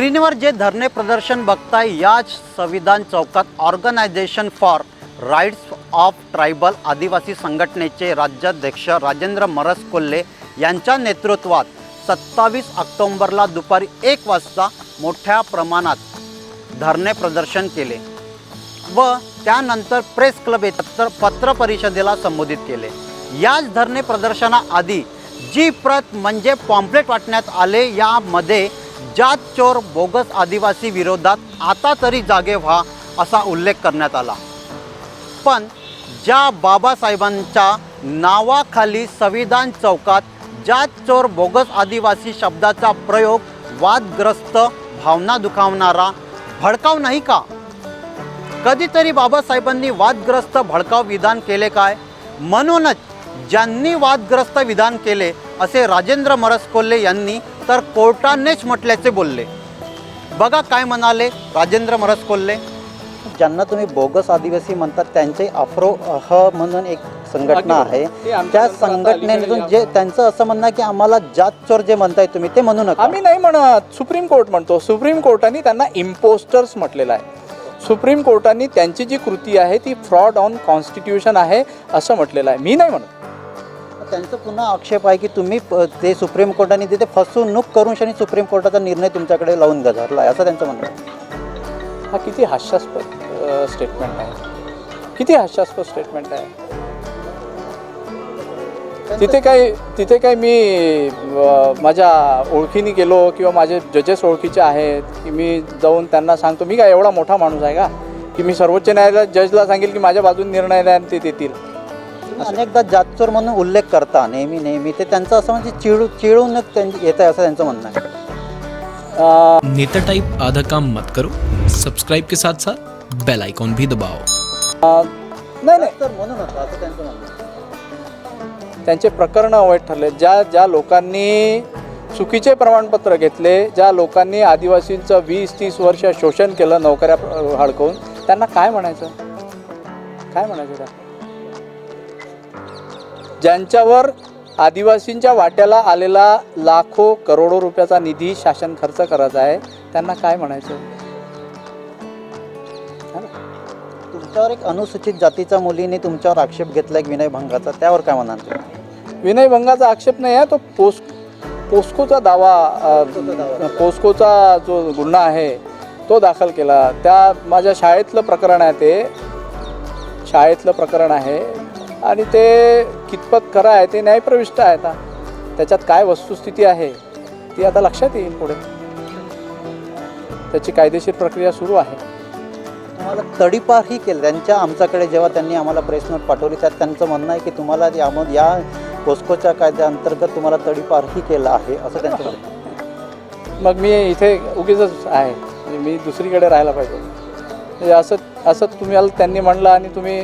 स्क्रीनवर जे धरणे प्रदर्शन बघताय याच संविधान चौकात organisation for rights of tribal आदिवासी संघटनेचे राज्याध्यक्ष राजेंद्र मरसकोल्हे यांच्या नेतृत्वात 27 ऑक्टोबरला दुपारी 1 वाजता मोठ्या प्रमाणात धरणे प्रदर्शन केले व त्यानंतर प्रेस क्लब येथे पत्र परिषदेला संबोधित केले। याच धरणे प्रदर्शनाआधी जी प्रत म्हणजे पॉम्पलेट वाटण्यात आले यामध्ये जात चोर बोगस आदिवासी विरोधात आता तरी जागे व्हा असा उल्लेख करण्यात आला। पण ज्या बाबासाहेबांच्या नावाखाली संविधान चौकात जात चोर बोगस आदिवासी शब्दाचा प्रयोग वादग्रस्त भावना दुखावणारा भडकाव नाही का? कधीतरी बाबासाहेबांनी वादग्रस्त भडकाव विधान केले काय? म्हणूनच ज्यांनी वादग्रस्त विधान केले असे राजेंद्र मरसकोल्हे यांनी तर कोर्टानेच म्हटल्याचे बोलले। बघा काय म्हणाले राजेंद्र मरसकोल्हे। ज्यांना तुम्ही बोगस आदिवासी म्हणतात त्यांचे अफ्रोह म्हणून एक संघटना आहे, त्या संघटनेतून जे त्यांचं असं म्हणणं की आम्हाला जात चोर जे म्हणताय तुम्ही ते म्हणू नका। आम्ही नाही म्हणत, सुप्रीम कोर्ट म्हणतो। सुप्रीम कोर्टाने त्यांना इम्पोस्टर्स म्हटलेलं आहे। सुप्रीम कोर्टाने त्यांची जी कृती आहे ती फ्रॉड ऑन कॉन्स्टिट्यूशन आहे असं म्हटलेलं आहे, मी नाही म्हणत। त्यांचं पुन्हा आक्षेप आहे की तुम्ही ते सुप्रीम कोर्टाने तिथे फसवणूक करून शनी सुप्रीम कोर्टाचा निर्णय तुमच्याकडे लावून गजारला आहे असं त्यांचं म्हणणं आहे। हा किती हास्यास्पद स्टेटमेंट आहे, किती हास्यास्पद स्टेटमेंट आहे। तिथे काय मी माझ्या ओळखीने गेलो किंवा माझे जजेस ओळखीचे आहेत की मी जाऊन त्यांना सांगतो, मी काय एवढा मोठा माणूस आहे का की मी सर्वोच्च न्यायालयात जजला सांगेल की माझ्या बाजूने निर्णय द्या आणि ते देतील। अनेकदा जातचोर म्हणून उल्लेख करता नेहमी ते त्यांचं असं म्हणजे चिडून येत आहे असं त्यांचं म्हणणं आहे। नेता टाइप आधा काम मत करो, सब्सक्राइब के साथ साथ बेल आइकॉन भी दबाओ। नाही तर म्हणून असं त्यांचं म्हणणं आहे। त्यांचे प्रकरण अवैध ठरले। ज्या लोकांनी चुकीचे प्रमाणपत्र घेतले, ज्या लोकांनी आदिवासींचं 20-30 वर्ष शोषण केलं नोकऱ्या हडकवून, त्यांना काय म्हणायचं? काय म्हणायचं त्या? ज्यांच्यावर आदिवासींच्या वाट्याला आलेला लाखो करोडो रुपयाचा निधी शासन खर्च करायचा आहे त्यांना काय म्हणायचं? तुमच्यावर एक अनुसूचित जातीच्या मुलीने तुमच्यावर आक्षेप घेतला एक विनयभंगाचा, त्यावर काय म्हणाल तुम्ही? विनयभंगाचा आक्षेप नाही आहे, तो पोस्कोचा दावा, पोस्कोचा जो गुन्हा आहे तो दाखल केला। त्या माझ्या शाळेतलं प्रकरण आहे, ते शाळेतलं प्रकरण आहे आणि ते कितपत खरं आहे ते न्यायप्रविष्ट आहे। आता त्याच्यात काय वस्तुस्थिती आहे ती आता लक्षात येईल पुढे, त्याची कायदेशीर प्रक्रिया सुरू आहे। तुम्हाला तडीपारही केलं त्यांच्या आमच्याकडे जेव्हा त्यांनी आम्हाला प्रेस नोट पाठवली त्यात त्यांचं म्हणणं आहे की तुम्हाला या पोस्कोच्या कायद्याअंतर्गत तुम्हाला तडीपारही केलं आहे असं त्यांचं म्हणणं आहे। मग मी इथे उगीच आहे, म्हणजे मी दुसरीकडे राहायला पाहिजे म्हणजे असं तुम्हाला त्यांनी म्हणलं आणि तुम्ही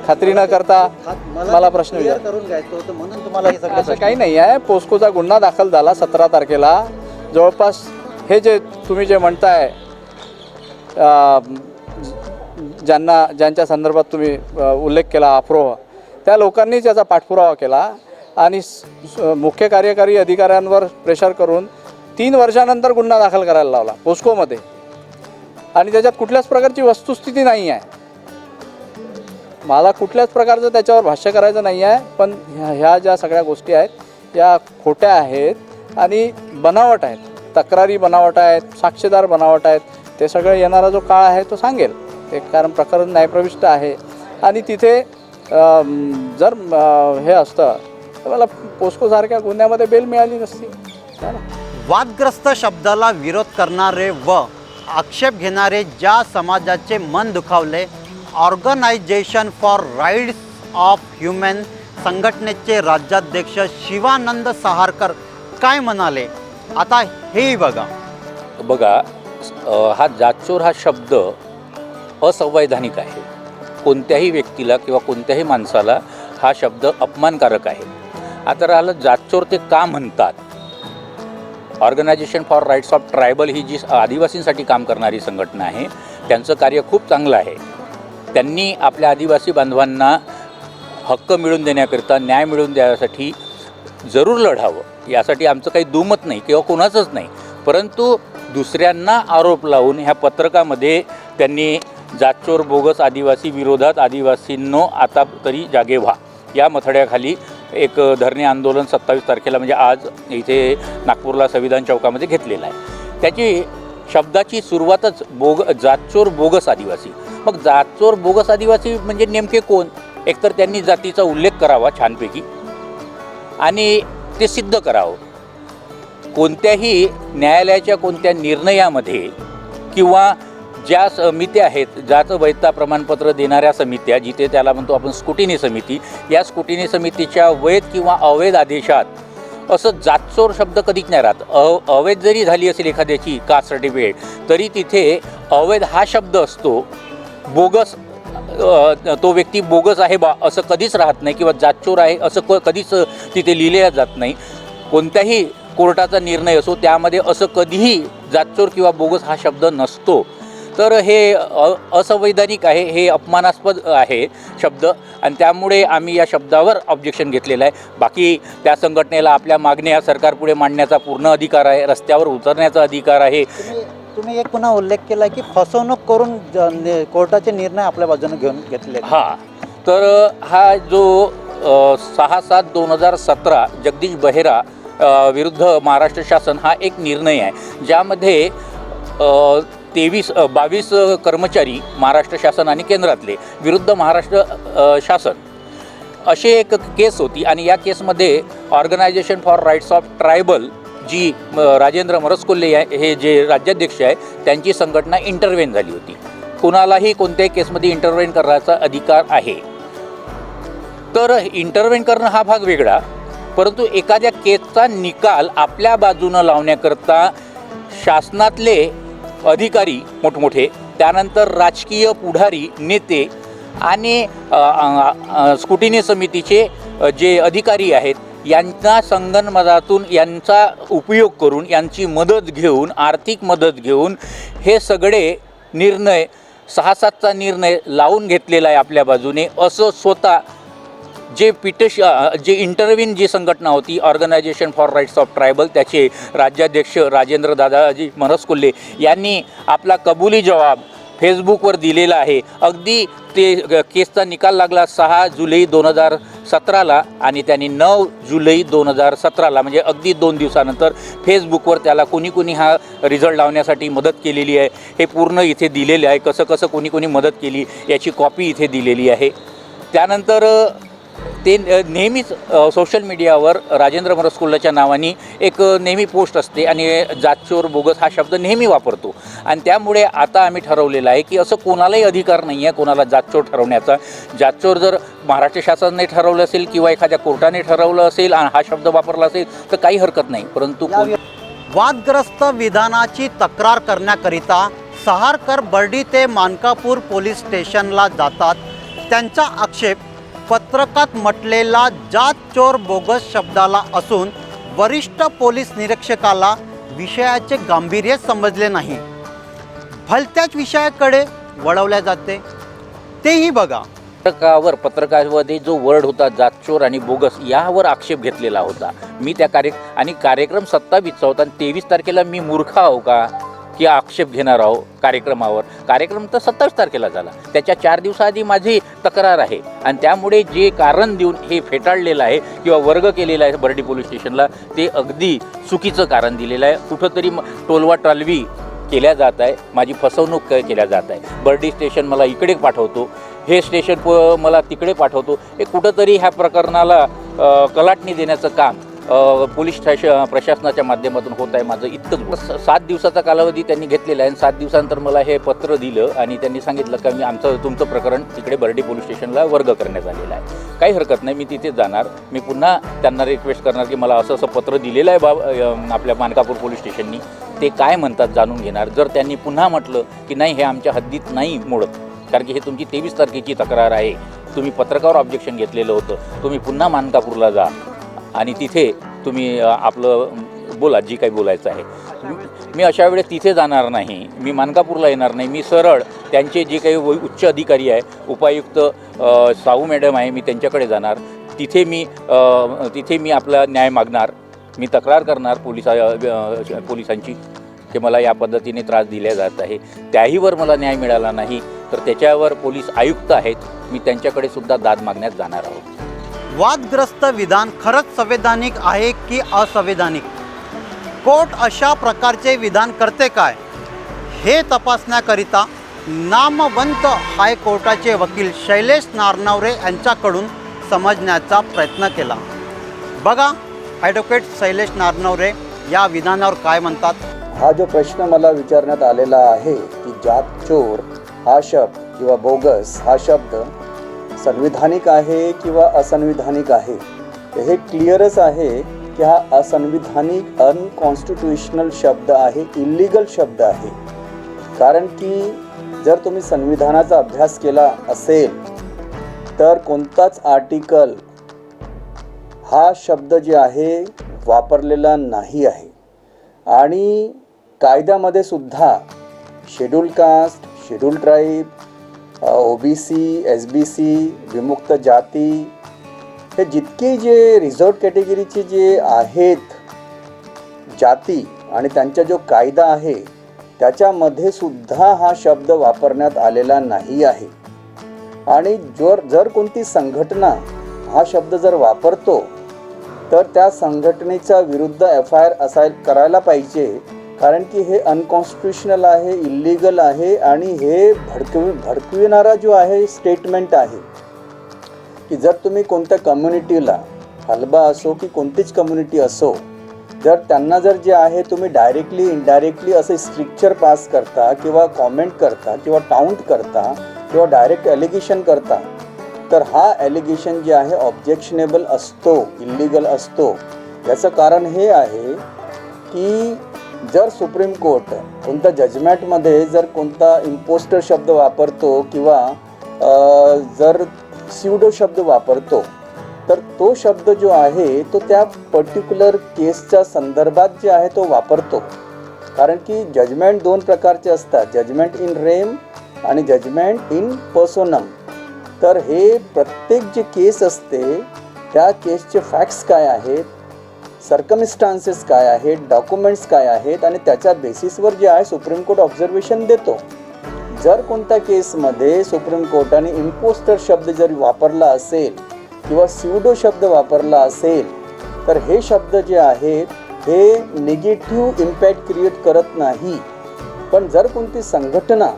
खात्री न करता मला प्रश्न करून घ्यायचं होतं म्हणून तुम्हाला हे सगळं असं काही नाही आहे। पोस्कोचा गुन्हा दाखल झाला 17 तारखेला। जवळपास हे जे तुम्ही जे म्हणताय ज्यांच्या संदर्भात तुम्ही उल्लेख केला अफ्रोह, त्या लोकांनी त्याचा पाठपुरावा केला आणि मुख्य कार्यकारी अधिकाऱ्यांवर प्रेशर करून 3 वर्षानंतर गुन्हा दाखल करायला लावला पोस्कोमध्ये आणि त्याच्यात कुठल्याच प्रकारची वस्तुस्थिती नाही आहे। मला कुठल्याच प्रकारचं त्याच्यावर भाष्य करायचं नाही आहे, पण ह्या ज्या सगळ्या गोष्टी आहेत या खोट्या आहेत आणि बनावट आहेत, तक्रारी बनावट आहेत, साक्षीदार बनावट आहेत। ते सगळं येणारा जो काळ आहे तो सांगेल ते, कारण प्रकरण न्यायप्रविष्ट आहे आणि तिथे जर हे असतं तर मला पोस्कोसारख्या गुन्ह्यामध्ये बेल मिळाली नसती। वादग्रस्त शब्दाला विरोध करणारे व आक्षेप घेणारे ज्या समाजाचे मन दुखावले, organisation for rights of human संघटनेचे राज्याध्यक्ष शिवानंद सहारकर काय म्हणाले आता हेही बघा। हा जातचोर हा शब्द असंवैधानिक आहे। कोणत्याही व्यक्तीला किंवा कोणत्याही माणसाला हा शब्द अपमानकारक आहे। आता राहिलं जातचोर ते का म्हणतात? Organisation for rights of tribal ही जी आदिवासींसाठी काम करणारी संघटना आहे त्यांचं कार्य खूप चांगलं आहे। त्यांनी आपल्या आदिवासी बांधवांना हक्क मिळवून देण्याकरिता, न्याय मिळवून देण्यासाठी जरूर लढावं, यासाठी आमचं काही दुमत नाही किंवा कोणाचंच नाही। परंतु दुसऱ्यांना आरोप लावून ह्या पत्रकामध्ये त्यांनी जातचोर बोगस आदिवासी विरोधात आदिवासींनो आता तरी जागे व्हा या मथड्याखाली एक धरणे आंदोलन 27 तारखेला म्हणजे आज इथे नागपूरला संविधान चौकामध्ये घेतलेलं आहे. त्याची शब्दाची सुरुवातच जातचोर बोगस आदिवासी. मग जातचोर बोगस आदिवासी म्हणजे नेमके कोण? एकतर त्यांनी जातीचा उल्लेख करावा छानपैकी आणि ते सिद्ध करावं. कोणत्याही न्यायालयाच्या कोणत्या निर्णयामध्ये किंवा ज्या समित्या आहेत, जात वैधता प्रमाणपत्र देणाऱ्या समित्या, जिथे त्याला म्हणतो आपण स्क्रुटिनी समिती, या स्क्रुटिनी समितीच्या वैध किंवा अवैध आदेशात असं जातचोर शब्द कधीच नाही राहत. अवैध जरी झाली असेल एखाद्याची कास्ट सर्टिफिकेट तरी तिथे अवैध हा शब्द असतो. बोगस तो व्यक्ती बोगस आहे बा असं कधीच राहत नाही किंवा जातचोर आहे असं कधीच तिथे लिहिलं जात नाही. कोणत्याही कोर्टाचा निर्णय असो त्यामध्ये असं कधीही जातचोर किंवा बोगस हा शब्द नसतो. तर हे असंवैधानिक आहे, हे अपमानास्पद आहे शब्द आणि त्यामुळे आम्ही या शब्दावर ऑब्जेक्शन घेतलेलं आहे. बाकी त्या संघटनेला आपल्या मागण्या सरकारपुढे मांडण्याचा पूर्ण अधिकार आहे, रस्त्यावर उतरण्याचा अधिकार आहे. तुम्ही एक पुन्हा उल्लेख केला की फसवणूक करून कोर्टाचे निर्णय आपल्या बाजूने घेऊन घेतले. हां, तर हा जो 6/7/2017 जगदीश बेहेरा विरुद्ध महाराष्ट्र शासन हा एक निर्णय आहे, ज्यामध्ये 22 कर्मचारी महाराष्ट्र शासन आणि केंद्रातले विरुद्ध महाराष्ट्र शासन अशी एक केस होती. आणि या केसमध्ये organisation for rights of tribal जी राजेंद्र मरसकोल्हे हे जे राज्याध्यक्ष आहे त्यांची संघटना इंटरव्हेन झाली होती. कुणालाही कोणत्याही केसमध्ये इंटरव्हेन करण्याचा अधिकार आहे. तर इंटरव्हेन करणं हा भाग वेगळा, परंतु एखाद्या केसचा निकाल आपल्या बाजूनं लावण्याकरता शासनातले अधिकारी मोठमोठे, त्यानंतर राजकीय पुढारी नेते आणि स्क्रुटिनी समितीचे जे अधिकारी आहेत यांचा संगनमतातून यांचा उपयोग करून यांची मदत घेऊन आर्थिक मदत घेऊन हे सगळे निर्णय 6/7चा निर्णय लावून घेतलेला आहे आपल्या बाजूने असं स्वतः जे इंटरव्हीन जी संघटना होती organisation for rights of tribal त्याचे राज्याध्यक्ष राजेंद्र दादाजी मरसकोल्हे यांनी आपला कबुली जबाब फेसबुकवर दिलेला आहे. अगदी ते केसचा निकाल लागला 6 जुलै 2017ला आणि त्यांनी 9 जुलै 2017ला म्हणजे अगदी 2 दिवसानंतर फेसबुकवर त्याला कोणी हा रिझल्ट लावण्यासाठी मदत केलेली आहे हे पूर्ण इथे दिलेले आहे. कसं कोणी मदत केली याची कॉपी इथे दिलेली आहे. त्यानंतर ते नेहमीच सोशल मीडियावर राजेंद्र मरसकोल्हेच्या नावाने एक नेहमी पोस्ट असते आणि जातचोर बोगस हा शब्द नेहमी वापरतो. आणि त्यामुळे आता आम्ही ठरवलेलं आहे की असं कोणालाही अधिकार नाही आहे कोणाला जातचोर ठरवण्याचा. जातचोर जर महाराष्ट्र शासनाने ठरवलं असेल किंवा एखाद्या कोर्टाने ठरवलं असेल आणि हा शब्द वापरला असेल तर काही हरकत नाही. परंतु वादग्रस्त विधानाची तक्रार करण्याकरिता सहारकर बर्डी ते मानकापूर पोलीस स्टेशनला जातात. त्यांचा आक्षेप पत्रकात म्हटलेला जातचोर बोगस शब्दाला असून वरिष्ठ पोलीस निरीक्षकाला विषयाचे गांभीर्य समजले नाही. भलत्याच विषयाकडे वळवल्या जाते. तेही बघा. पत्रकामध्ये जो वर्ड होता जातचोर आणि बोगस यावर आक्षेप घेतलेला होता. मी त्या कार्यक्रम 27चा होता आणि 23 तारखेला मी मूर्ख आहो का की आक्षेप घेणार आहो कार्यक्रमावर. कार्यक्रम तर 27 तारखेला झाला. त्याच्या 4 दिवसाआधी माझी तक्रार आहे आणि त्यामुळे जे कारण देऊन हे फेटाळलेलं आहे किंवा वर्ग केलेला आहे बर्डी पोलीस स्टेशनला ते अगदी चुकीचं कारण दिलेलं आहे. कुठंतरी टोलवा टालवी केल्या जात आहे, माझी फसवणूक केल्या जात आहे. बर्डी स्टेशन मला इकडे पाठवतो, हे स्टेशन मला तिकडे पाठवतो. हे कुठंतरी ह्या प्रकरणाला कलाटणी देण्याचं काम पोलीस प्रशासनाच्या माध्यमातून होत आहे. माझं इतकंच 7 दिवसाचा कालावधी त्यांनी घेतलेला आहे आणि 7 दिवसानंतर मला हे पत्र दिलं आणि त्यांनी सांगितलं का तुमचं प्रकरण तिकडे बर्डी पोलीस स्टेशनला वर्ग करण्यात आलेलं आहे. काही हरकत नाही, मी तिथे जाणार. मी पुन्हा त्यांना रिक्वेस्ट करणार की मला असं पत्र दिलेलं आहे आपल्या मानकापूर पोलीस स्टेशननी, ते काय म्हणतात जाणून घेणार. जर त्यांनी पुन्हा म्हटलं की नाही हे आमच्या हद्दीत नाही मोडत कारण की हे तुमची 23 तारखेची तक्रार आहे, तुम्ही पत्रकावर ऑब्जेक्शन घेतलेलं होतं, तुम्ही पुन्हा मानकापूरला जा आणि तिथे तुम्ही आपलं बोला जी काही बोलायचं आहे. मी अशा वेळेस तिथे जाणार नाही, मी मानकापूरला येणार नाही. मी सरळ त्यांचे जे काही उच्च अधिकारी आहे उपायुक्त साहू मॅडम आहे मी त्यांच्याकडे जाणार. तिथे मी आपला न्याय मागणार, मी तक्रार करणार पोलिसांची की मला या पद्धतीने त्रास दिला जात आहे, त्याहीवर मला न्याय मिळाला नाही तर त्याच्यावर पोलीस आयुक्त आहेत, मी त्यांच्याकडे सुद्धा दाद मागण्यात जाणार आहोत. वादग्रस्त विधान खरंच संवैधानिक आहे की असंवैधानिक? कोर्ट अशा प्रकारचे विधान करते काय हे तपासण्याकरिता नामवंत हायकोर्टाचे वकील शैलेश नारनवरे यांच्याकडून समजण्याचा प्रयत्न केला. बघा ॲडव्होकेट शैलेश नारनवरे या विधानावर काय म्हणतात. हा जो प्रश्न मला विचारण्यात आलेला आहे की जात चोर हा शब्द किंवा बोगस हा शब्द संविधानिक आहे किंवा असंविधानिक आहे, तर हे क्लिअरच आहे की हा असंविधानिक अनकॉन्स्टिट्युशनल शब्द आहे, इल्लीगल शब्द आहे. कारण की जर तुम्ही संविधानाचा अभ्यास केला असेल तर कोणताच आर्टिकल हा शब्द जे आहे वापरलेला नाही आहे. आणि कायद्यामध्ये सुद्धा schedule caste, schedule tribe, OBC, SBC, विमुक्त जाती हे जितके जे रिझर्व्ड कॅटेगरीचे जे आहेत जाती आणि त्यांचा जो कायदा आहे त्याच्यामध्ये सुद्धा हा शब्द वापरण्यात आलेला नाही आहे. आणि जर कोणती संघटना हा शब्द जर वापरतो तर त्या संघटनेच्या विरुद्ध FIR करायला पाहिजे. कारण की हे अनकॉन्स्टिट्युशनल आहे, इल्लीगल आहे आणि हे भडकविणारा जो आहे स्टेटमेंट आहे की जर तुम्ही कोणत्या कम्युनिटीला, हलबा असो की कोणतीच कम्युनिटी असो, जर त्यांना जर जे आहे तुम्ही डायरेक्टली इनडायरेक्टली असे स्ट्रिक्चर पास करता किंवा कॉमेंट करता किंवा टाउंट करता किंवा डायरेक्ट ॲलिगेशन करता, तर हा ॲलिगेशन जे आहे ऑब्जेक्शनेबल असतो, इल्लीगल असतो. याचं कारण हे आहे की जर सुप्रीम कोर्ट कोणत्या जजमेंटमध्ये जर कोणता इम्पोस्टर शब्द वापरतो किंवा जर स्यूडो शब्द वापरतो तर तो शब्द जो आहे तो त्या पर्टिक्युलर केसच्या संदर्भात जे आहे तो वापरतो. कारण की जजमेंट दोन प्रकारचे असतात, जजमेंट इन रेम आणि जजमेंट इन पर्सोनम. तर हे प्रत्येक जे केस असते त्या केसचे फॅक्ट्स काय आहेत, सर्कमस्टान्सेस काय आहेत, डॉक्युमेंट्स काय आहेत आणि त्याच्या बेसिसवर जे आहे सुप्रीम कोर्ट ऑब्झर्वेशन देतो. जर कोणत्या केसमध्ये सुप्रीम कोर्टाने इम्पोस्टर शब्द जर वापरला असेल किंवा स्यूडो शब्द वापरला असेल तर हे शब्द जे आहेत हे निगेटिव्ह इम्पॅक्ट क्रिएट करत नाही. पण जर कोणती संघटना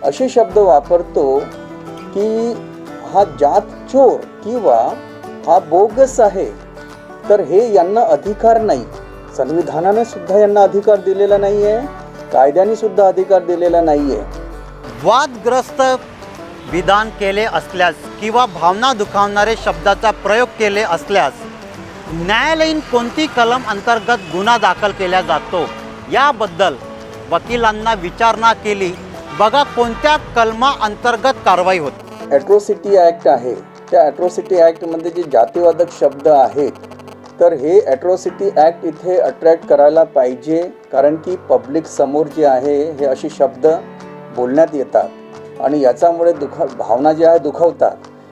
असे शब्द वापरतो की हा जात चोर किंवा हा बोगस आहे तर हे यांना अधिकार नाही. संविधानाने सुद्धा यांना अधिकार दिलेला नाही आहे, कायद्याने सुद्धा अधिकार दिलेला नाही आहे. वादग्रस्त विधान केले असल्यास किंवा भावना दुखावणारे शब्दाचा प्रयोग केले असल्यास न्यायालयीन कोणती कलम अंतर्गत गुन्हा दाखल केला जातो याबद्दल वकिलांना विचारणा केली. बघा कोणत्या कलमा अंतर्गत कारवाई होते. ॲट्रॉसिटी ॲक्ट आहे, त्या ॲट्रॉसिटी ॲक्टमध्ये जे जातीवादक शब्द आहेत तर हे ॲट्रॉसिटी ॲक्ट इथे अट्रॅक्ट करायला पाहिजे. कारण की पब्लिक समोर जे आहे हे असे शब्द बोलण्यात येतात आणि याच्यामुळे भावना जे आहे दुखावतात.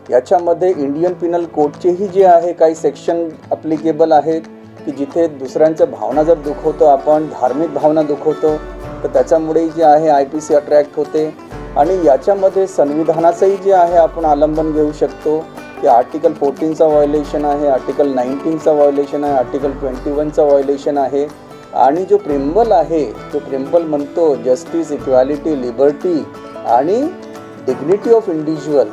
याच्यामध्ये इंडियन पिनल कोडचेही जे आहे काही सेक्शन ॲप्लिकेबल आहेत की जिथे दुसऱ्यांच्या भावना जर दुखवतो आपण, धार्मिक भावना दुखवतो तर त्याच्यामुळे जे आहे IPC अट्रॅक्ट होते. आणि याच्यामध्ये संविधानाचंही जे आहे आपण अवलंबन घेऊ शकतो की आर्टिकल 14चा व्हायोलेशन आहे, आर्टिकल 19चा व्हायोलेशन आहे, आर्टिकल 21चा व्हायोलेशन आहे. आणि जो प्रिम्बल आहे तो प्रिम्बल म्हणतो जस्टिस, इक्वॅलिटी, लिबर्टी आणि डिग्निटी ऑफ इंडिव्हिज्युअल,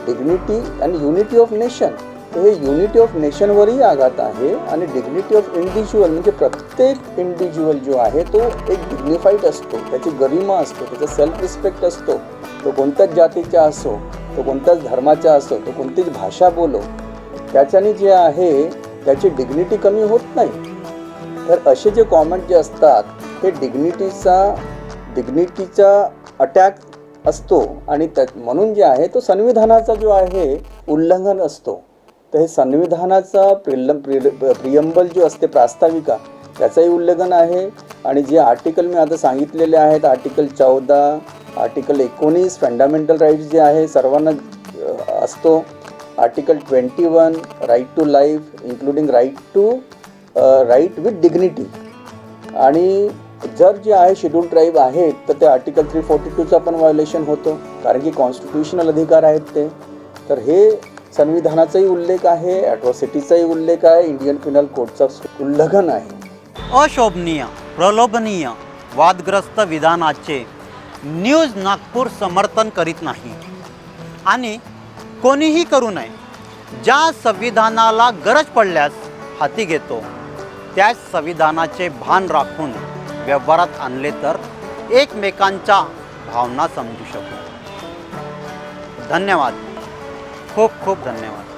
डिग्निटी आणि युनिटी ऑफ नेशन. तर हे युनिटी ऑफ नेशनवरही आघात आहे आणि डिग्निटी ऑफ इंडिव्हिज्युअल म्हणजे प्रत्येक इंडिव्हिज्युअल जो आहे तो एक डिग्निफाईड असतो, त्याची गरिमा असतो, त्याचा सेल्फ रिस्पेक्ट असतो. तो कोणत्याच जातीचा असो, तो कोणत्याच धर्माचा असो, तो कोणतीच भाषा बोलो, त्याच्याने जे आहे त्याची डिग्निटी कमी होत नाही. तर असे जे कॉमेंट जे असतात हे डिग्निटीचा अटॅक असतो आणि म्हणून जे आहे तो संविधानाचा जो आहे उल्लंघन असतो. तर हे संविधानाचा प्रियम्बल जो असते, प्रास्ताविका, त्याचंही उल्लंघन आहे. आणि जे आर्टिकल मी आता सांगितलेले आहेत, आर्टिकल 14, आर्टिकल 19 फंडामेंटल राईट्स जे आहे सर्वांना असतो, article 21 right to life including right with dignity. आणि जर जे आहे शेड्यूल ट्राईब आहेत तर ते आर्टिकल 342चा पण व्हायोलेशन होतं, कारण की कॉन्स्टिट्युशनल अधिकार आहेत ते. तर हे संविधानाचाही उल्लेख आहे, ॲट्रॉसिटीचाही उल्लेख आहे, इंडियन पिनल कोडचा उल्लंघन आहे. अशोभनीय, प्रलोभनीय, वादग्रस्त विधानाचे न्यूज नागपूर समर्थन करीत नाही आणि कोणीही करू नये. ज्या संविधानाला गरज पडल्यास हाती घेतो त्याच संविधानाचे भान राखून व्यवहारात आणले तर एकमेकांच्या भावना समजू शकतो. धन्यवाद, खूप खूप धन्यवाद.